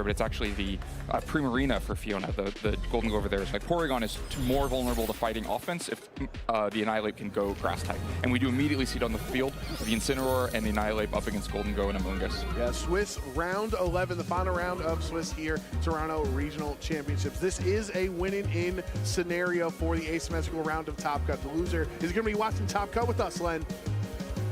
but it's actually the Primarina for Fiona. The Golden Go over there is like Porygon is more vulnerable to fighting offense if the Annihilate can go grass type. And we do immediately see it on the field, the Incineroar and the Annihilate up against Golden Go and Amoonguss. Yeah, Swiss round 11, the final round of Swiss here, Toronto Regional Championships. This is a winning in scenario for the asymmetrical round of Top Cut. The loser is going to be watching Top Cut with us, Len.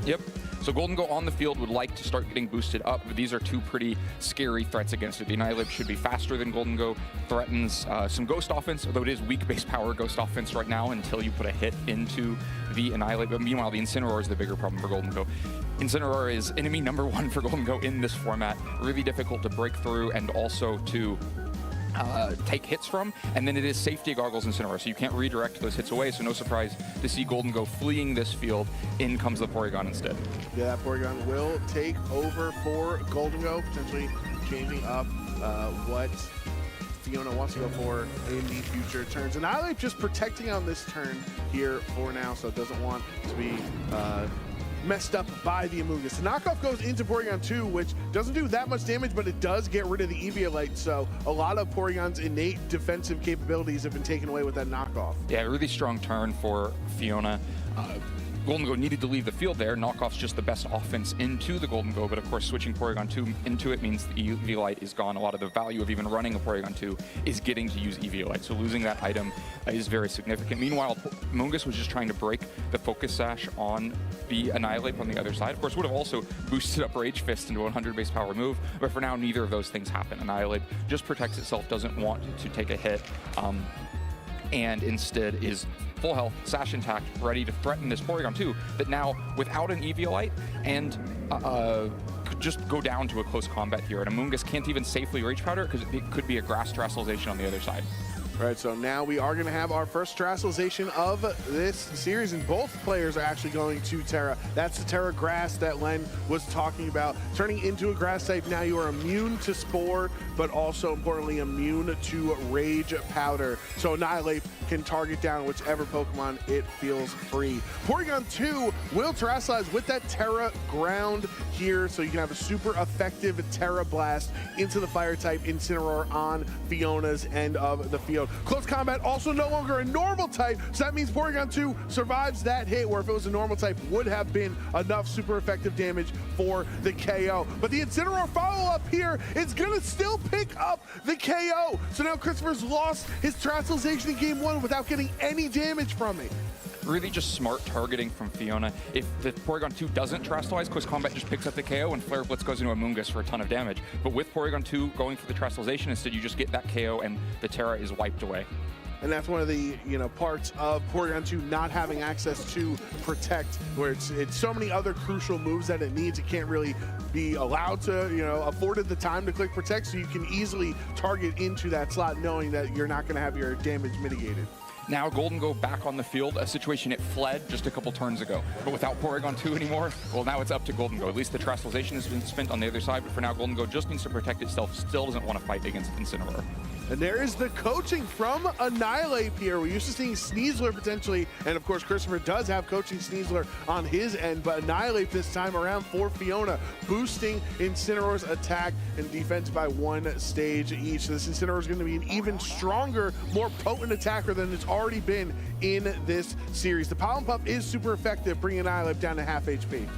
Yep. So Golden Go on the field would like to start getting boosted up, but these are two pretty scary threats against it. The Annihilate should be faster than Golden Go, threatens some Ghost offense, although it is weak base power Ghost offense right now until you put a hit into the Annihilate. But meanwhile, the Incineroar is the bigger problem for Golden Go. Incineroar is enemy #1 for Golden Go in this format. Really difficult to break through and also to take hits from, and then it is safety goggles Incineroar, so you can't redirect those hits away, so no surprise to see Golden Go fleeing this field. In comes the Porygon instead. Yeah, that Porygon will take over for Golden Go, potentially changing up what Fiona wants to go for in the future turns. And Annihilate just protecting on this turn here for now, so it doesn't want to be messed up by the Amoonguss. The knockoff goes into Porygon 2, which doesn't do that much damage, but it does get rid of the Eviolite, so a lot of Porygon's innate defensive capabilities have been taken away with that knockoff. Yeah, really strong turn for Fiona. Golden Go needed to leave the field there. Knockoff's just the best offense into the Golden Go, but of course switching Porygon 2 into it means the Eviolite is gone. A lot of the value of even running a Porygon 2 is getting to use Eviolite, so losing that item is very significant. Meanwhile, Amoonguss was just trying to break the Focus Sash on the Annihilate on the other side. Of course, would have also boosted up Rage Fist into a 100 base power move, but for now, neither of those things happen. Annihilate just protects itself, doesn't want to take a hit, and instead is full health, Sash intact, ready to threaten this Porygon 2 that now, without an Eviolite, and could just go down to a close combat here. And Amoonguss can't even safely Rage Powder because it could be a Grass Terastallization on the other side. All right, so now we are going to have our first Terastallization of this series, and both players are actually going to Terra. That's the Terra Grass that Len was talking about. Turning into a Grass type, now you are immune to Spore, but also, importantly, immune to Rage Powder. So Annihilate can target down whichever Pokemon it feels free. Porygon 2 will Terrastallize with that Terra Ground here, so you can have a super effective Terra Blast into the Fire-type Incineroar on Fiona's end of the field. Close combat also no longer a normal type, so that means Porygon 2 survives that hit, where if it was a normal type would have been enough super effective damage for the KO. But the Incineroar follow-up here is gonna still pick up the KO. So now Christopher's lost his Terastallization in game 1 without getting any damage from it. Really just smart targeting from Fiona. If the Porygon 2 doesn't Terastallize, Close Combat just picks up the KO and Flare Blitz goes into Amoonguss for a ton of damage. But with Porygon 2 going for the Terastallization, instead you just get that KO and the Terra is wiped away. And that's one of the parts of Porygon 2 not having access to Protect, where it's so many other crucial moves that it needs. It can't really be allowed to, afforded the time to click Protect, so you can easily target into that slot knowing that you're not going to have your damage mitigated. Now Golden Go back on the field, a situation it fled just a couple turns ago. But without Porygon 2 anymore, well, now it's up to Golden Go. At least the Terastallization has been spent on the other side, but for now Golden Go just needs to protect itself, still doesn't want to fight against Incineroar. And there is the coaching from Annihilate here. We're used to seeing Sneasler potentially, and of course Christopher does have coaching Sneasler on his end, but Annihilate this time around for Fiona, boosting Incineroar's attack and defense by 1 stage each. This Incineroar is going to be an even stronger, more potent attacker than it's already been in this series. The Pollen Puff is super effective, bringing Annihilate down to half HP.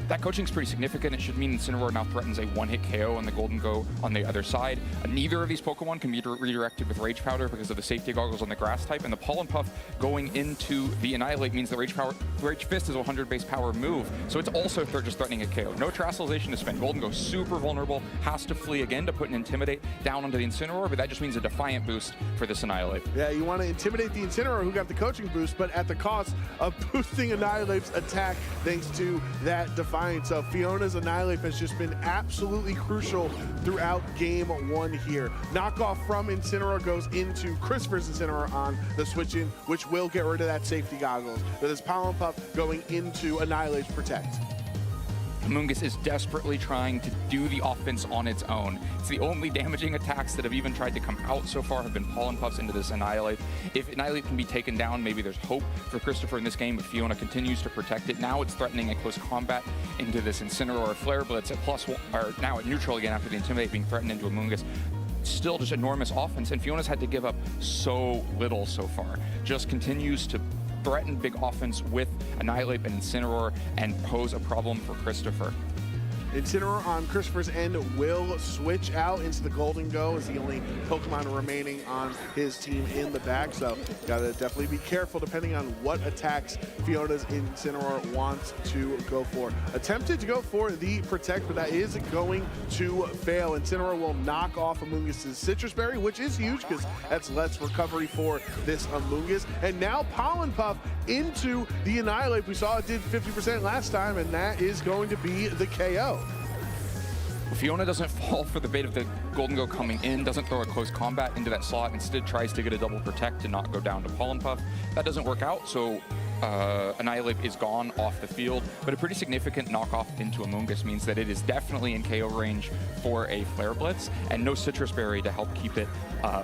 That coaching's pretty significant. It should mean Incineroar now threatens a one-hit KO on the Golden Go on the other side. Neither of these Pokemon can be redirected with Rage Powder because of the safety goggles on the Grass type, and the Pollen Puff going into the Annihilate means the Rage Fist is a 100 base power move, so it's also just threatening a KO. No Terastallization to spend. Golden Go super vulnerable, has to flee again to put an Intimidate down onto the Incineroar, but that just means a Defiant boost for this Annihilate. Yeah, you want to intimidate the Incineroar who got the coaching boost, but at the cost of boosting Annihilate's attack thanks to that Defiant. So Fiona's Annihilate has just been absolutely crucial throughout game 1 here. Knockoff from Incineroar goes into Christopher's Incineroar on the switch-in, which will get rid of that safety goggles. With his Pollen Puff going into Annihilate's Protect. Amoonguss is desperately trying to do the offense on its own. It's the only damaging attacks that have even tried to come out so far have been Pollen Puffs into this Annihilate. If Annihilate can be taken down, maybe there's hope for Christopher in this game, but Fiona continues to protect it. Now it's threatening a close combat into this Incineroar Flare Blitz at +1, or now at neutral again after the Intimidate being threatened into Amoonguss. Still just enormous offense, and Fiona's had to give up so little so far. Just continues to threaten big offense with Annihilate and Incineroar and pose a problem for Christopher. Incineroar on Christopher's end will switch out into the Golden Go as the only Pokemon remaining on his team in the back. So gotta definitely be careful depending on what attacks Fiona's Incineroar wants to go for. Attempted to go for the Protect, but that is going to fail. Incineroar will knock off Amoonguss' Citrus Berry, which is huge because that's less recovery for this Amoonguss. And now Pollen Puff into the Annihilate. We saw it did 50% last time, and that is going to be the KO. Fiona doesn't fall for the bait of the Golden Go coming in, doesn't throw a close combat into that slot, instead tries to get a double protect to not go down to Pollen Puff. That doesn't work out, so Annihilate is gone off the field, but a pretty significant knockoff into Amoonguss means that it is definitely in KO range for a Flare Blitz, and no Citrus Berry to help keep it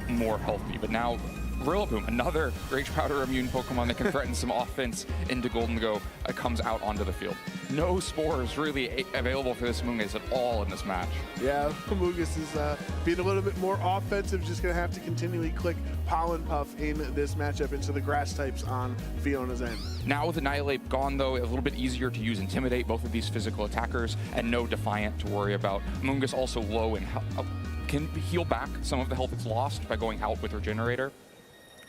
more healthy. But now Rillaboom, another Rage Powder immune Pokemon that can threaten some offense into Golden Go, comes out onto the field. No spores really available for this Amoonguss at all in this match. Yeah, Amoonguss is being a little bit more offensive, just going to have to continually click Pollen Puff in this matchup into the grass types on Fiona's end. Now with Annihilate gone, though, a little bit easier to use Intimidate, both of these physical attackers, and no Defiant to worry about. Amoonguss also low in health, can heal back some of the health it's lost by going out with Regenerator.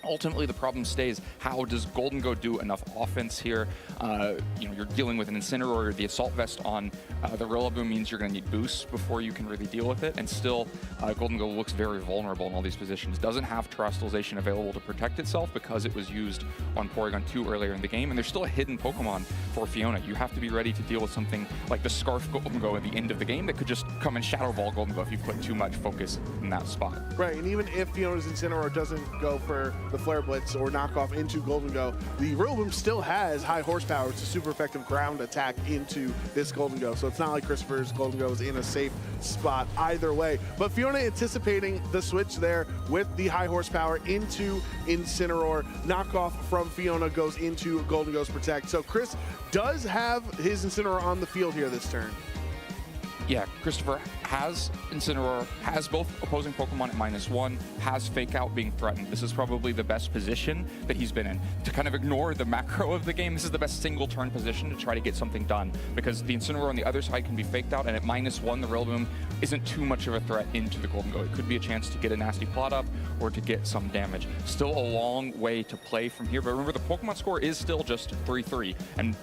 Ultimately, the problem stays, how does Golden Go do enough offense here? You're dealing with an Incineroar, the Assault Vest on the Rillaboom means you're going to need boosts before you can really deal with it, and still, Golden Go looks very vulnerable in all these positions. Doesn't have Terrestrialization available to protect itself because it was used on Porygon 2 earlier in the game, and there's still a hidden Pokemon for Fiona. You have to be ready to deal with something like the Scarf Golden Go at the end of the game that could just come and Shadow Ball Golden Go if you put too much focus in that spot. Right, and even if Fiona's Incineroar doesn't go for the Flare Blitz or knockoff into Golden Go, the Rillaboom still has high horsepower. It's a super effective ground attack into this Golden Go, so it's not like Christopher's Golden Go is in a safe spot either way. But Fiona anticipating the switch there with the high horsepower into Incineroar. Knockoff from Fiona goes into Golden Go's Protect. So Chris does have his Incineroar on the field here this turn. Yeah, Christopher has Incineroar, has both opposing Pokemon at -1, has Fake Out being threatened. This is probably the best position that he's been in. To kind of ignore the macro of the game, this is the best single turn position to try to get something done, because the Incineroar on the other side can be faked out, and at -1, the Rillaboom isn't too much of a threat into the Golden Go. It could be a chance to get a nasty plot up or to get some damage. Still a long way to play from here, but remember the Pokemon score is still just 3-3, and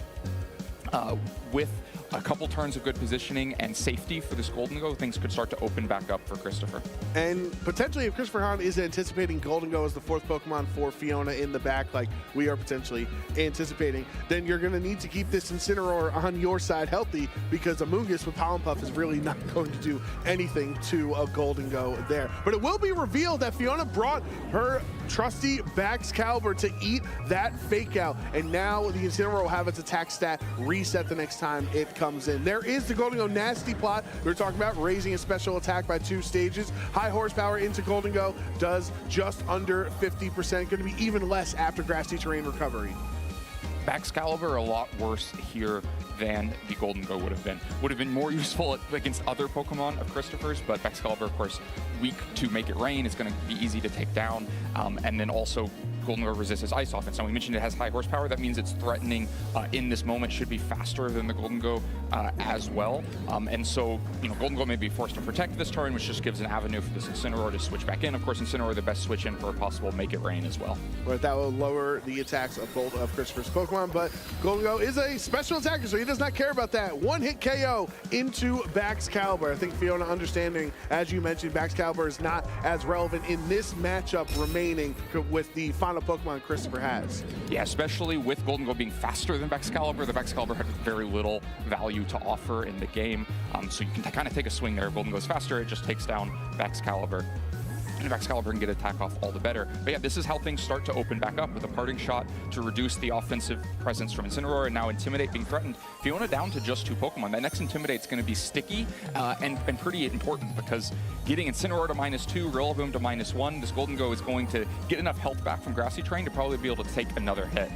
with a couple turns of good positioning and safety for this Golden Go, things could start to open back up for Christopher. And potentially, if Christopher Hahn is anticipating Golden Go as the 4th Pokemon for Fiona in the back, like we are potentially anticipating, then you're going to need to keep this Incineroar on your side healthy, because Amoonguss with Pollen Puff is really not going to do anything to a Golden Go there. But it will be revealed that Fiona brought her trusty Baxcalibur to eat that Fake Out, and now the Incineroar will have its attack stat reset the next time it comes in. There is the Golden Go nasty plot. We were talking about raising a special attack by 2 stages. High horsepower into Golden Go does just under 50%. Going to be even less after grassy terrain recovery. Baxcalibur a lot worse here than the Golden Go would have been. Would have been more useful against other Pokemon of Christopher's, but Baxcalibur, of course, weak to Make It Rain. It's going to be easy to take down, and then also Golden Go resists his Ice offense. Now, we mentioned it has high horsepower. That means it's threatening in this moment, should be faster than the Golden Go as well. And so, Golden Go may be forced to protect this turn, which just gives an avenue for this Incineroar to switch back in. Of course, Incineroar the best switch in for a possible Make It Rain as well. But that will lower the attacks of both of Christopher's Pokemon, but Golden Go is a special attacker, so he does not care about that. One-hit KO into Baxcalibur. I think Fiona understanding, as you mentioned, Baxcalibur is not as relevant in this matchup remaining with the final Pokemon Christopher has. Yeah, especially with Golden Go being faster than Baxcalibur. The Baxcalibur had very little value to offer in the game, so you can kind of take a swing there. If Golden Go's faster, it just takes down Baxcalibur. and Excalibur can get attack off, all the better. But yeah, this is how things start to open back up with a parting shot to reduce the offensive presence from Incineroar, and now Intimidate being threatened. Fiona down to just 2 Pokemon. That next Intimidate's going to be sticky and pretty important, because getting Incineroar to -2, Rillaboom to -1, this Golden Go is going to get enough health back from Grassy Terrain to probably be able to take another hit.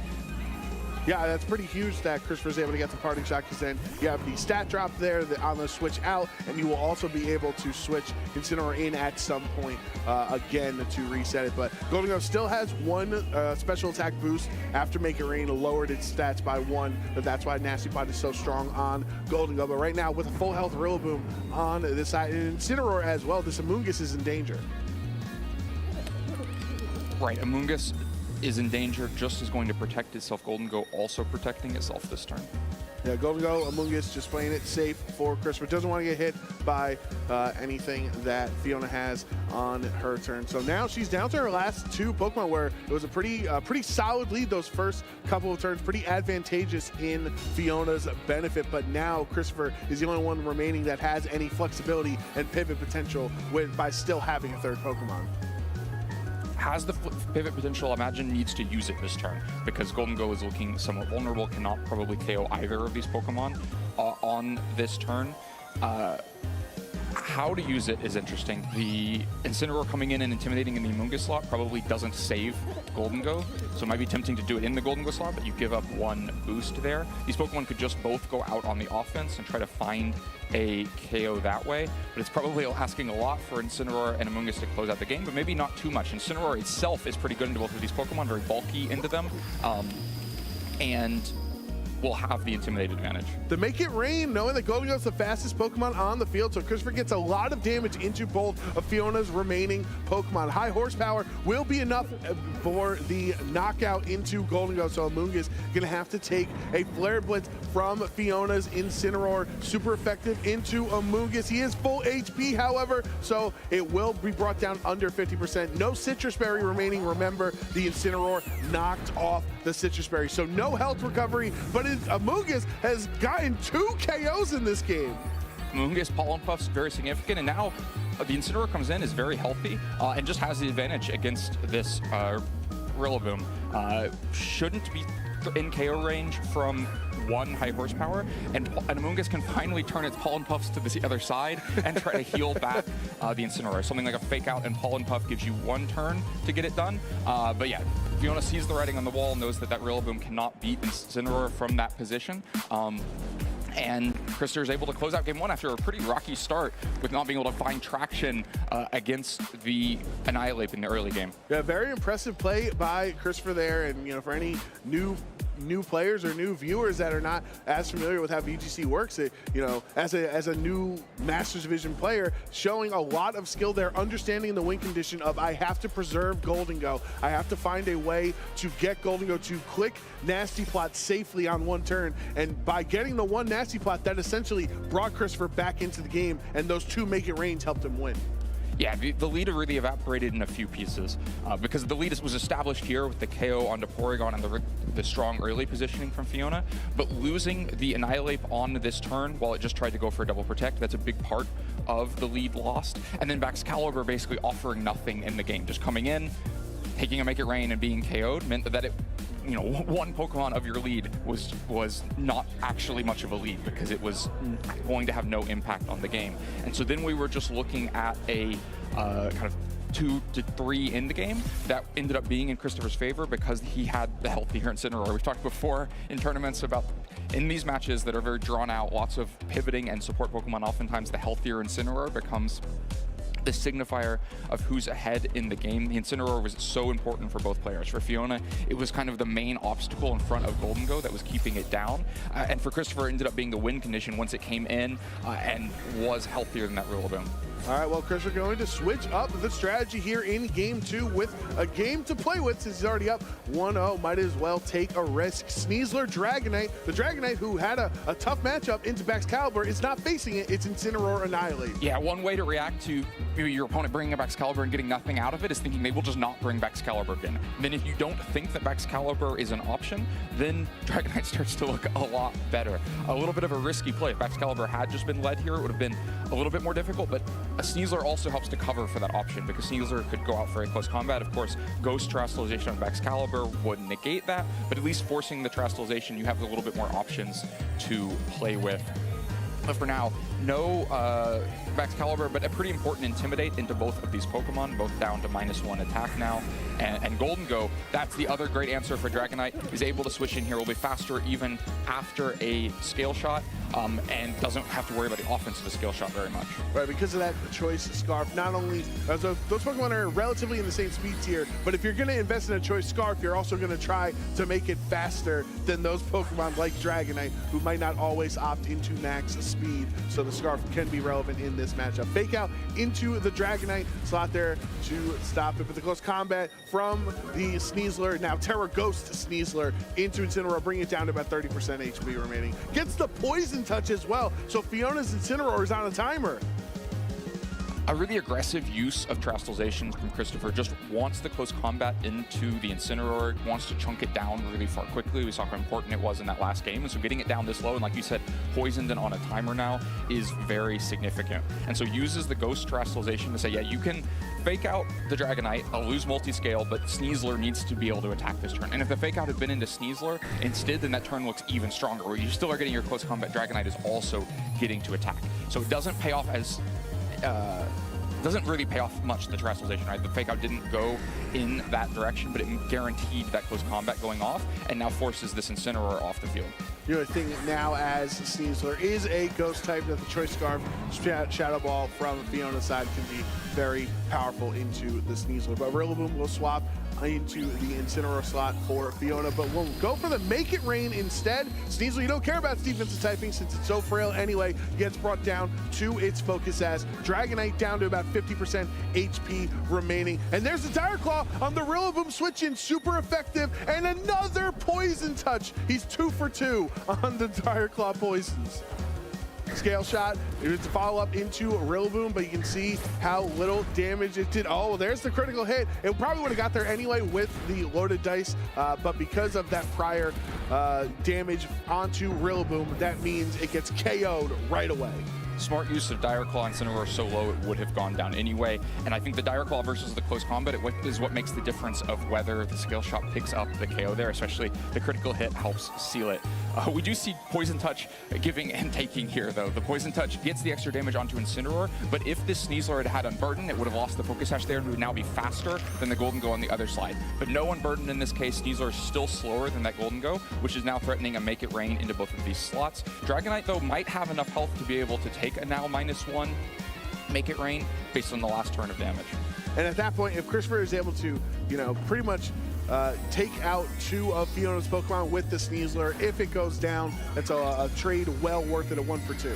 Yeah, that's pretty huge that Christopher's able to get the parting shot, because then you have the stat drop there on the switch out, and you will also be able to switch Incineroar in at some point again to reset it. But Golden Go still has 1 special attack boost after Make It Rain, lowered its stats by 1, but that's why Nasty Plot is so strong on Golden Go. But right now, with a full health Rillaboom on this side, and Incineroar as well, this Amoonguss is in danger. Right, Amoonguss is in danger, just is going to protect itself. Golden Go also protecting itself this turn. Yeah, Golden Go, Amoonguss just playing it safe for Christopher. Doesn't want to get hit by anything that Fiona has on her turn. So now she's down to her last 2 Pokemon, where it was a pretty solid lead those first couple of turns, pretty advantageous in Fiona's benefit. But now Christopher is the only one remaining that has any flexibility and pivot potential by still having a 3rd Pokemon. Has the pivot potential, imagine needs to use it this turn, because Golden Go is looking somewhat vulnerable, cannot probably KO either of these Pokemon on this turn. How to use it is interesting. The Incineroar coming in and intimidating in the Amoonguss slot probably doesn't save Golden Go, so it might be tempting to do it in the Golden Go slot, but you give up 1 boost there. These Pokemon could just both go out on the offense and try to find a KO that way, but it's probably asking a lot for Incineroar and Amoonguss to close out the game, but maybe not too much. Incineroar itself is pretty good into both of these Pokemon, very bulky into them, and will have the Intimidate advantage. To Make It Rain, knowing that Golden Go is the fastest Pokemon on the field, so Christopher gets a lot of damage into both of Fiona's remaining Pokemon. High horsepower will be enough for the knockout into Golden Go, so Amoonguss gonna have to take a Flare Blitz from Fiona's Incineroar. Super effective into Amoonguss. He is full HP, however, so it will be brought down under 50%. No Citrus Berry remaining. Remember, the Incineroar knocked off the Citrus Berry, so no health recovery, but Amoonguss has gotten 2 KOs in this game. Amoonguss, Pollen Puff's very significant, and now the Incineroar comes in, is very healthy, and just has the advantage against this Rillaboom. Shouldn't be in KO range from 1 high horsepower, and Amoonguss can finally turn its Pollen Puffs to the other side and try to heal back the Incineroar. Something like a Fake Out and Pollen Puff gives you 1 turn to get it done, but yeah, Fiona sees the writing on the wall, knows that Rillaboom cannot beat Incineroar from that position. And Christopher is able to close out game 1 after a pretty rocky start with not being able to find traction against the Annihilate in the early game. Yeah, very impressive play by Christopher there, and for any new players or new viewers that are not as familiar with how VGC works, as a new Masters Division player, showing a lot of skill there, understanding the win condition of I have to preserve Golden Go. I have to find a way to get Golden Go to click Nasty Plot safely on 1 turn, and by getting the 1 Nasty Plot, that essentially brought Christopher back into the game, and those 2 Make It Rains helped him win. Yeah, the lead really evaporated in a few pieces because the lead was established here with the KO onto Porygon and the strong early positioning from Fiona, but losing the Annihilate on this turn while it just tried to go for a double protect, that's a big part of the lead lost. And then Excalibur basically offering nothing in the game, just coming in, taking a Make It Rain and being KO'd meant that it, 1 Pokemon of your lead was not actually much of a lead, because it was going to have no impact on the game. And so then we were just looking at a kind of 2 to 3 in the game that ended up being in Christopher's favor because he had the healthier Incineroar. We've talked before in tournaments about in these matches that are very drawn out, lots of pivoting and support Pokemon, oftentimes the healthier Incineroar becomes the signifier of who's ahead in the game. The Incineroar was so important for both players. For Fiona, it was kind of the main obstacle in front of Golden Go that was keeping it down. And for Christopher, it ended up being the win condition once it came in and was healthier than that Rillaboom. All right, well, Christopher going to switch up the strategy here in game 2 with a game to play with since he's already up 1-0. Might as well take a risk. Sneasler Dragonite, the Dragonite who had a tough matchup into Excalibur, is not facing it. It's Incineroar Annihilate. Yeah, one way to react to your opponent bringing up Excalibur and getting nothing out of it is thinking they will just not bring Excalibur in. Then if you don't think that Excalibur is an option, then Dragonite starts to look a lot better. A little bit of a risky play. If Excalibur had just been led here, it would have been a little bit more difficult, but a Sneasler also helps to cover for that option because Sneasler could go out for a close combat. Of course, Ghost Terrestrialization on Excalibur would negate that, but at least forcing the Terrestrialization, you have a little bit more options to play with. But for now, no Excalibur, but a pretty important Intimidate into both of these Pokemon, both down to -1 attack now. And Golden Go, that's the other great answer for Dragonite, is able to switch in here, will be faster even after a Scale Shot, and doesn't have to worry about the offense of a Scale Shot very much. Right, because of that Choice Scarf, not only, so those Pokemon are relatively in the same speed tier, but if you're going to invest in a Choice Scarf, you're also going to try to make it faster than those Pokemon like Dragonite, who might not always opt into max speed, so the Scarf can be relevant in this matchup. Fake Out into the Dragonite slot there to stop it, but the close combat from the Sneasler, now Terra Ghost Sneasler into Incineroar, bring it down to about 30% HP remaining. Gets the Poison Touch as well, so Fiona's Incineroar is on a timer. A really aggressive use of Terrestrialization from Christopher, just wants the close combat into the Incineroar, wants to chunk it down really far quickly. We saw how important it was in that last game, and so getting it down this low, and like you said, poisoned and on a timer now, is very significant. And so uses the Ghost Terrestrialization to say, yeah, you can fake out the Dragonite, I'll lose multi-scale, but Sneasler needs to be able to attack this turn. And if the fake out had been into Sneasler instead, then that turn looks even stronger, where you still are getting your close combat Dragonite is also getting to attack. So it doesn't pay off as doesn't really pay off much, the Terrestrialization, right? The fake out didn't go in that direction, but it guaranteed that close combat going off, and now forces this Incineroar off the field. You know, the thing now as Sneasler is a Ghost type, that the Choice Scarf Shadow Ball from Fiona's side can be very powerful into the Sneasler. But Rillaboom will swap into the Incineroar slot for Fiona, but we'll go for the Make It Rain instead. Sneasler, you don't care about its defensive typing since it's so frail anyway, gets brought down to its focus as Dragonite down to about 50% HP remaining. And there's the Dire Claw on the Rillaboom switch in, super effective, and another Poison Touch. He's 2 for 2 on the Dire Claw poisons. Scale Shot, it's a follow-up into Rillaboom, but you can see how little damage it did. Oh, there's the critical hit. It probably would have got there anyway with the loaded dice, but because of that prior damage onto Rillaboom, that means it gets KO'd right away. Smart use of Dire Claw and Incineroar so low it would have gone down anyway. And I think the Dire Claw versus the close combat is what makes the difference of whether the Scale Shot picks up the KO there, especially the critical hit helps seal it. We do see Poison Touch giving and taking here, though. The Poison Touch gets the extra damage onto Incineroar, but if this Sneasler had Unburden, it would have lost the Focus Sash there and would now be faster than the Golden Go on the other side. But no Unburden in this case. Sneasler is still slower than that Golden Go, which is now threatening a Make It Rain into both of these slots. Dragonite, though, might have enough health to be able to take a now -1 Make It Rain based on the last turn of damage. And at that point, if Christopher is able to, you know, pretty much take out 2 of Fiona's Pokemon with the Sneasler, if it goes down, that's a trade well worth it, a 1 for 2.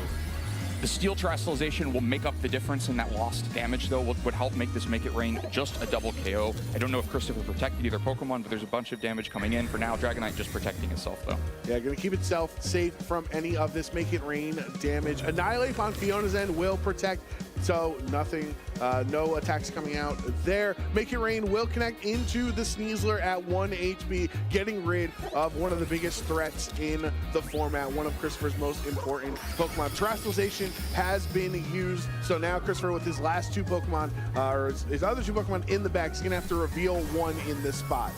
The Steel Terrestrialization will make up the difference in that lost damage, though, would help make this Make It Rain just a double KO. I don't know if Christopher protected either Pokemon, but there's a bunch of damage coming in. For now, Dragonite just protecting itself, though. Yeah, going to keep itself safe from any of this Make It Rain damage. Annihilate on Fiona's end will protect, so nothing, no attacks coming out there. Make It Rain will connect into the Sneasler at 1 HP, getting rid of one of the biggest threats in the format, one of Christopher's most important Pokemon. Terrestrialization has been used, so now Christopher with his last 2 Pokemon, or his other 2 Pokemon in the back, is going to have to reveal 1 in this spot.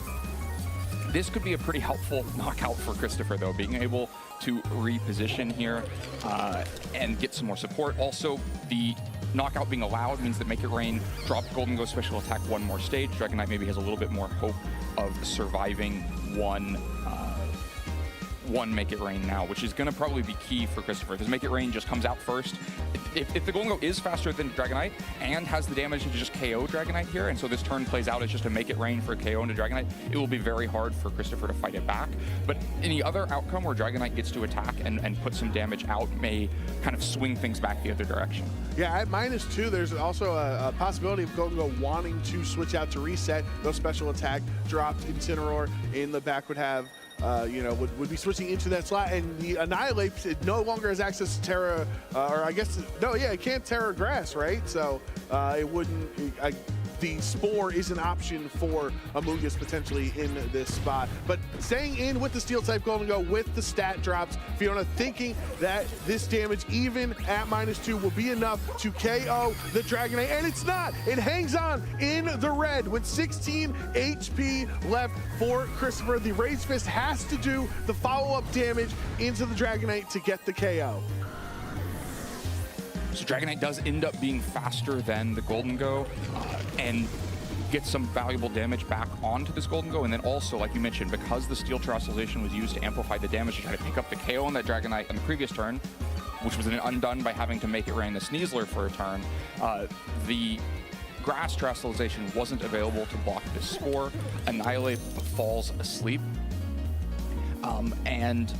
This could be a pretty helpful knockout for Christopher, though, being able to reposition here and get some more support. Also, the knockout being allowed means that Make It Rain dropped Golden Go special attack 1 more stage. Dragonite maybe has a little bit more hope of surviving one Make It Rain now, which is going to probably be key for Christopher, because Make It Rain just comes out first. If the Golden Go is faster than Dragonite and has the damage to just KO Dragonite here, and so this turn plays out as just a Make It Rain for a KO into Dragonite, it will be very hard for Christopher to fight it back. But any other outcome where Dragonite gets to attack and put some damage out may kind of swing things back the other direction. Yeah, at -2, there's also a possibility of Golden Go wanting to switch out to reset. Those special attack dropped. Incineroar in the back would have you know, would be switching into that slot, and the Annihilate it no longer has access to Terra, or I guess, no, yeah, it can't Terra Grass, right? So it wouldn't, the Spore is an option for Amoonguss potentially in this spot. But staying in with the Steel type Golden Go with the stat drops, Fiona thinking that this damage, even at -2, will be enough to KO the Dragonite, and it's not. It hangs on in the red with 16 HP left for Christopher. The Rage Fist has to do the follow-up damage into the Dragonite to get the KO. So Dragonite does end up being faster than the Golden Go and get some valuable damage back onto this Golden Go. And then also, like you mentioned, because the Steel Terrestrialization was used to amplify the damage to try to pick up the KO on that Dragonite on the previous turn, which was undone by having to make it rain the Sneasler for a turn, the Grass Terrestrialization wasn't available to block this Spore. Annihilate falls asleep. And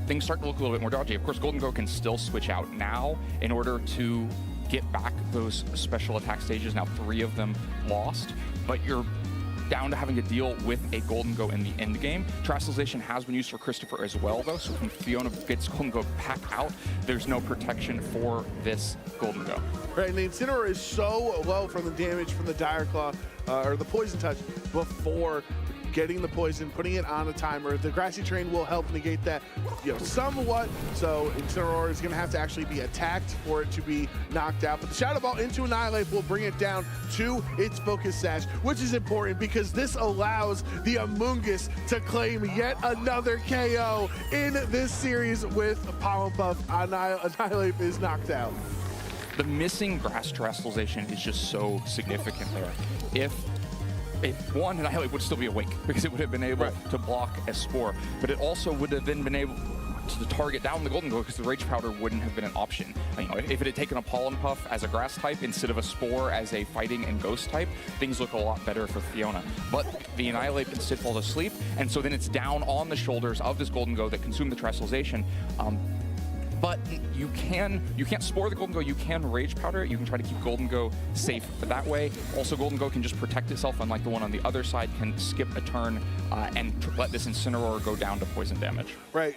things start to look a little bit more dodgy. Of course, Golden Go can still switch out now in order to get back those special attack stages. Now 3 of them lost, but you're down to having to deal with a Golden Go in the end game. Terrestrialization has been used for Christopher as well, though, so when Fiona gets Golden Go back out, there's no protection for this Golden Go. Right, and the Incineroar is so low from the damage from the Dire Claw, or the Poison Touch, before getting the poison, putting it on a timer. The Grassy Terrain will help negate that, you know, somewhat. So Incineroar is going to have to actually be attacked for it to be knocked out. But the Shadow Ball into Annihilate will bring it down to its Focus Sash, which is important because this allows the Amoonguss to claim yet another KO in this series with Pollen Puff. Annihilate is knocked out. The missing Grass Terrestrialization is just so significant there. If one, Annihilate would still be awake because it would have been able to block a Spore, but it also would have then been able to target down the Golden Go because the Rage Powder wouldn't have been an option. You know, if it had taken a Pollen Puff as a Grass type instead of a Spore as a Fighting and Ghost type, things look a lot better for Fiona. But the Annihilate instead falls asleep, and so then it's down on the shoulders of this Golden Go that consumed the Terrestrialization. But you can't Spore the Golden Go, you can Rage Powder it, you can try to keep Golden Go safe that way. Also, Golden Go can just protect itself, unlike the one on the other side, can skip a turn and let this Incineroar go down to poison damage. Right,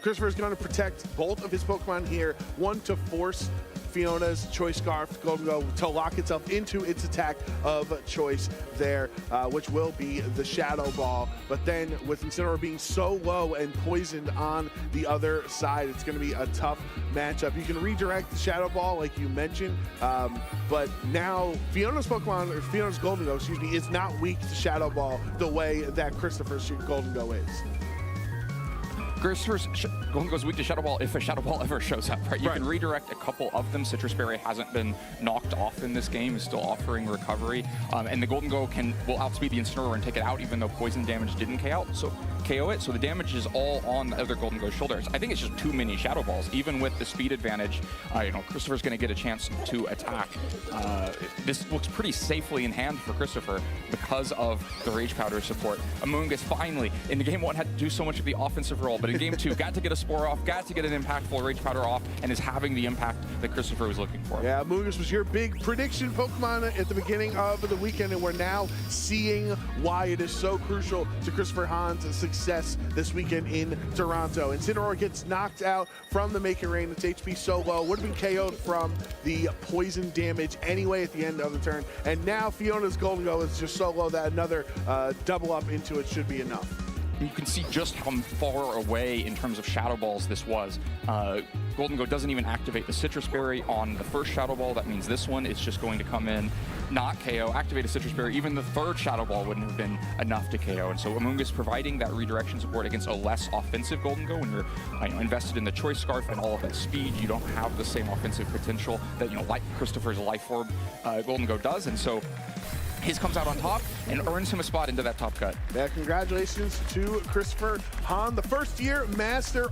Christopher is going to protect both of his Pokemon here, one to force Fiona's Choice Scarf Golden Go to lock itself into its attack of choice there, which will be the Shadow Ball. But then with Incineroar being so low and poisoned on the other side, it's going to be a tough matchup. You can redirect the Shadow Ball like you mentioned, but now Fiona's Pokemon, or Fiona's Golden Go, excuse me, is not weak to Shadow Ball the way that Christopher's Golden Go is. Christopher's Golden Go is weak to Shadow Ball if a Shadow Ball ever shows up, right? You can redirect a couple of them. Citrus Berry hasn't been knocked off in this game, is still offering recovery. And the Golden Go will outspeed the Incineroar and take it out, even though poison damage didn't KO it. So the damage is all on the other Golden Go's shoulders. I think it's just too many Shadow Balls. Even with the speed advantage, you know, Christopher's going to get a chance to attack. This looks pretty safely in hand for Christopher because of the Rage Powder support. Amoonguss finally, in the game 1, had to do so much of the offensive role, but in game 2, got to get a Spore off, got to get an impactful Rage Powder off, and is having the impact that Christopher was looking for. Yeah, Amoonguss was your big prediction Pokemon at the beginning of the weekend, and we're now seeing why it is so crucial to Christopher Hahn's success this weekend in Toronto. Incineroar gets knocked out from the Make It Rain. Its HP so low, would have been KO'd from the poison damage anyway at the end of the turn. And now Fiona's Golden Go is just so low that another double up into it should be enough. You can see just how far away in terms of Shadow Balls this was. Golden Go doesn't even activate the Citrus Berry on the first Shadow Ball. That means this one is just going to come in, not KO, activate a Citrus Berry. Even the third Shadow Ball wouldn't have been enough to KO. And so Amoonguss providing that redirection support against a less offensive Golden Go. When you're invested in the Choice Scarf and all of that speed, you don't have the same offensive potential that, you know, like Christopher's Life Orb Golden Go does. And so his comes out on top and earns him a spot into that top cut. Yeah, congratulations to Christopher Hahn, the first-year Master